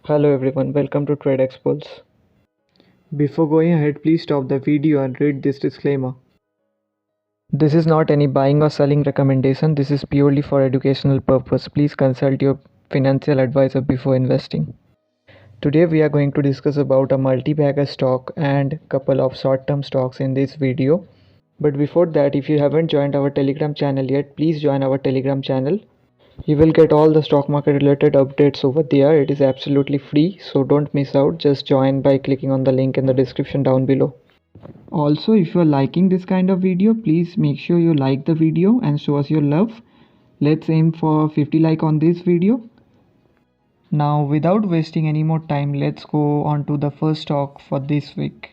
Hello everyone, welcome to Trade Expulse. Before going ahead, please stop the video and read this disclaimer. This is not any buying or selling recommendation. This is purely for educational purpose. Please consult your financial advisor before investing. Today we are going to discuss about a multi-bagger stock and couple of short-term stocks in this video. But before that, if you haven't joined our Telegram channel yet, please join our Telegram channel. You will get all the stock market related updates over there. It is absolutely free, so don't miss out. Just join by clicking on the link in the description down below. Also, if you are liking this kind of video, please make sure you like the video and show us your love. Let's aim for 50 like on this video. Now, without wasting any more time, let's go on to the first stock for this week.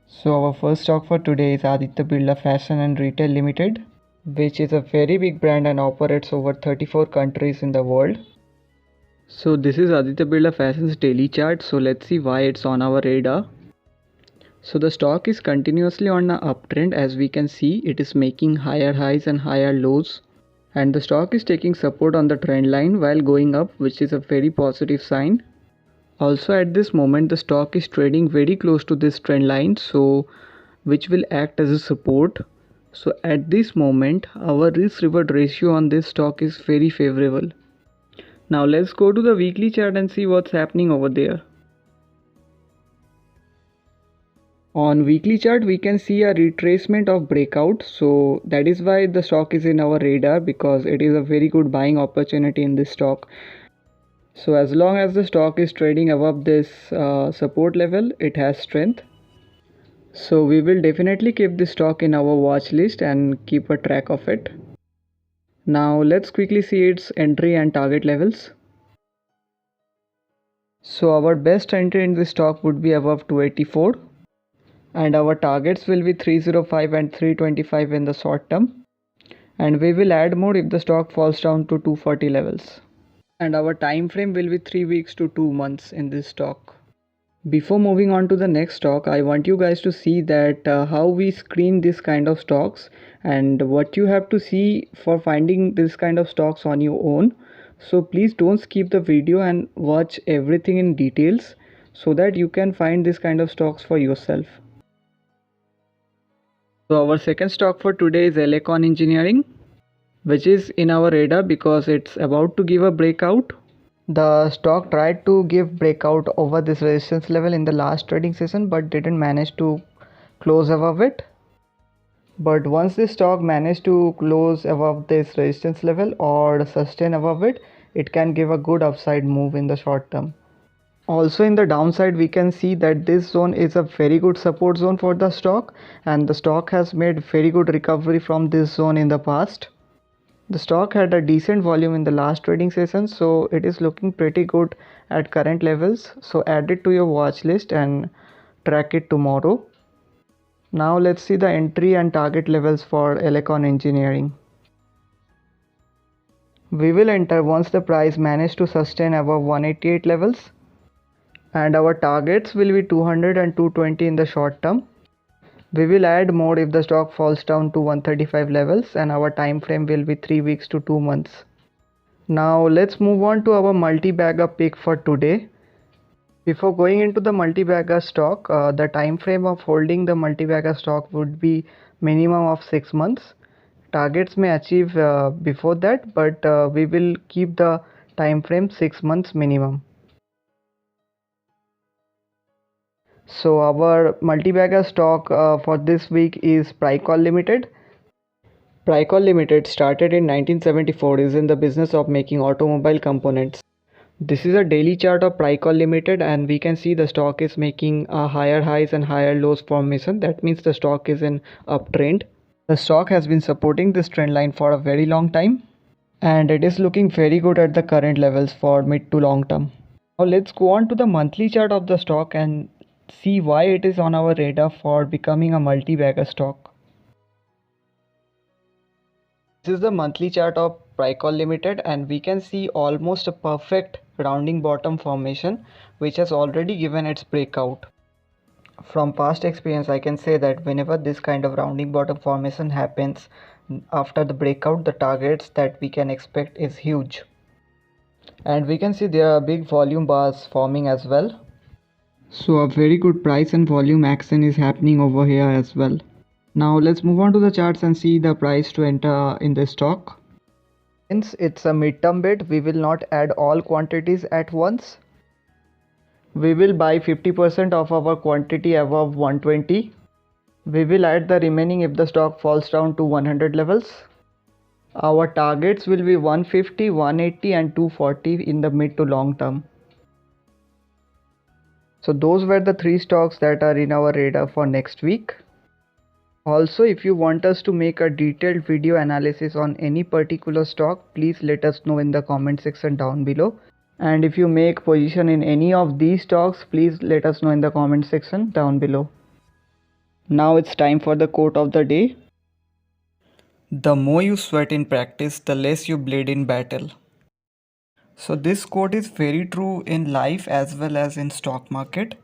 So our first stock for today is Aditya Birla Fashion and Retail Limited, which is a very big brand and operates over 34 countries in the world. So this is Aditya Birla Fashion's daily chart. So let's see why it's on our radar. So the stock is continuously on an uptrend. As we can see, it is making higher highs and higher lows, and the stock is taking support on the trend line while going up, which is a very positive sign. Also at this moment the stock is trading very close to this trend line, so which will act as a support. So at this moment our risk reward ratio on this stock is very favorable. Now let's go to the weekly chart and see what's happening over there. On weekly chart we can see a retracement of breakout, so that is why the stock is in our radar, because it is a very good buying opportunity in this stock. So as long as the stock is trading above this support level, it has strength. So we will definitely keep this stock in our watch list and keep a track of it. Now let's quickly see its entry and target levels. So our best entry in this stock would be above 284, and our targets will be 305 and 325 in the short term, and we will add more if the stock falls down to 240 levels. And our time frame will be 3 weeks to 2 months in this stock. Before moving on to the next stock, I want you guys to see that how we screen this kind of stocks and what you have to see for finding this kind of stocks on your own. So please don't skip the video and watch everything in details so that you can find this kind of stocks for yourself. So our second stock for today is Elecon Engineering, which is in our radar because it's about to give a breakout. The stock tried to give breakout over this resistance level in the last trading session but didn't manage to close above it. But once the stock managed to close above this resistance level or sustain above it, it can give a good upside move in the short term. Also in the downside we can see that this zone is a very good support zone for the stock, and the stock has made very good recovery from this zone in the past. The stock had a decent volume in the last trading session, so it is looking pretty good at current levels. So add it to your watch list and track it tomorrow. Now let's see the entry and target levels for Elecon Engineering. We will enter once the price managed to sustain above 188 levels, and our targets will be 200 and 220 in the short term. We will add more if the stock falls down to 135 levels, and our time frame will be 3 weeks to 2 months. Now let's move on to our multi-bagger pick for today. Before going into the multi-bagger stock, the time frame of holding the multi-bagger stock would be minimum of 6 months. Targets may achieve before that, but we will keep the time frame 6 months minimum. So our multi-bagger stock for this week is Pricol Limited. Pricol Limited, started in 1974, is in the business of making automobile components. This is a daily chart of Pricol Limited, and we can see the stock is making a higher highs and higher lows formation. That means the stock is in uptrend. The stock has been supporting this trend line for a very long time, and it is looking very good at the current levels for mid to long term. Now let's go on to the monthly chart of the stock and see why it is on our radar for becoming a multi-bagger stock. This is the monthly chart of Pricol Limited, and we can see almost a perfect rounding bottom formation which has already given its breakout. From past experience I can say that whenever this kind of rounding bottom formation happens, after the breakout the targets that we can expect is huge. and we can see there are big volume bars forming as well. So a very good price and volume action is happening over here as well. Now let's move on to the charts and see the price to enter in the stock. Since it's a midterm bid, we will not add all quantities at once. We will buy 50% of our quantity above 120. We will add the remaining if the stock falls down to 100 levels. Our targets will be 150, 180 and 240 in the mid to long term. So those were the 3 stocks that are in our radar for next week. Also, if you want us to make a detailed video analysis on any particular stock, please let us know in the comment section down below. And if you make position in any of these stocks, please let us know in the comment section down below. Now it's time for the quote of the day. The more you sweat in practice, the less you bleed in battle. So this quote is very true in life as well as in stock market.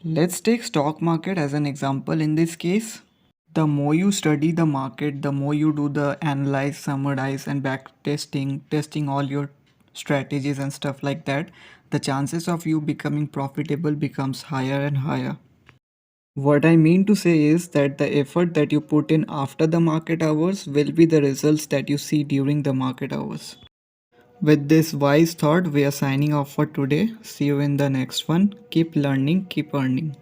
Let's take stock market as an example in this case. The more you study the market, the more you do the analyze, summarize and back testing all your strategies and stuff like that, the chances of you becoming profitable becomes higher and higher. What I mean to say is that the effort that you put in after the market hours will be the results that you see during the market hours. With this wise thought, we are signing off for today. See you in the next one. Keep learning, keep earning.